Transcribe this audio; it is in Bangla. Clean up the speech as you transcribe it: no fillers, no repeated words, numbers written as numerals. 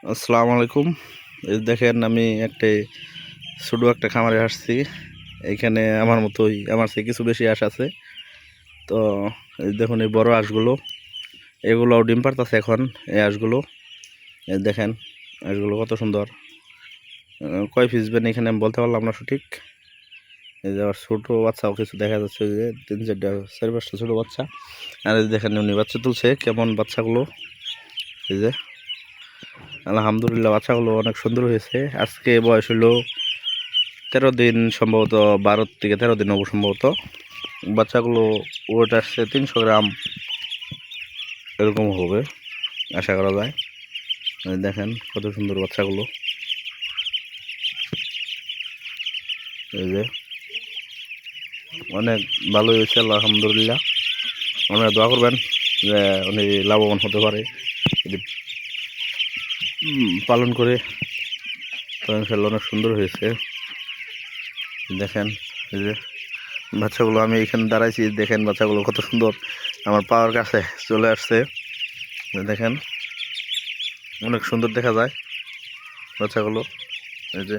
আসসালামু আলাইকুম। এই দেখেন আমি ছোট একটা খামারে আসছি। এইখানে আমার মতোই আমার চেয়ে কিছু বেশি হাঁস আছে। তো এই দেখুন এই বড় হাঁসগুলো, এগুলোও ডিম পারতাছে এখন। এই হাঁসগুলো এই দেখেন, হাঁসগুলো কত সুন্দর। কয় পিস বেন এখানে আমি বলতে পারলাম না সঠিক। এই যে আবার ছোটো বাচ্চাও কিছু দেখা যাচ্ছে, যে 3-4টা 4-5টা ছোটো বাচ্চা। আর এই দেখেন উনি বাচ্চা তুলছে, কেমন বাচ্চাগুলো। এই যে আলহামদুলিল্লাহ বাচ্চাগুলো অনেক সুন্দর হয়েছে। আজকে বয়স হলো 13 দিন, সম্ভবত 12 থেকে 13 দিন হবো সম্ভবত। বাচ্চাগুলো ওয়েট আসছে 300 গ্রাম এরকম হবে আশা করা যায়। দেখেন কত সুন্দর বাচ্চাগুলো। এই যে অনেক ভালো হয়েছে আলহামদুলিল্লাহ। আপনারা দোয়া করবেন যে উনি লাভবান হতে পারে যদি পালন করে। তো ইনশাল্লাহ অনেক সুন্দর হয়েছে। দেখেন এই যে বাচ্চাগুলো, আমি এখানে দাঁড়াইছি, দেখেন বাচ্চাগুলো কত সুন্দর আমার পাওয়ার কাছে চলে আসছে। দেখেন অনেক সুন্দর দেখা যায় বাচ্চাগুলো। এই যে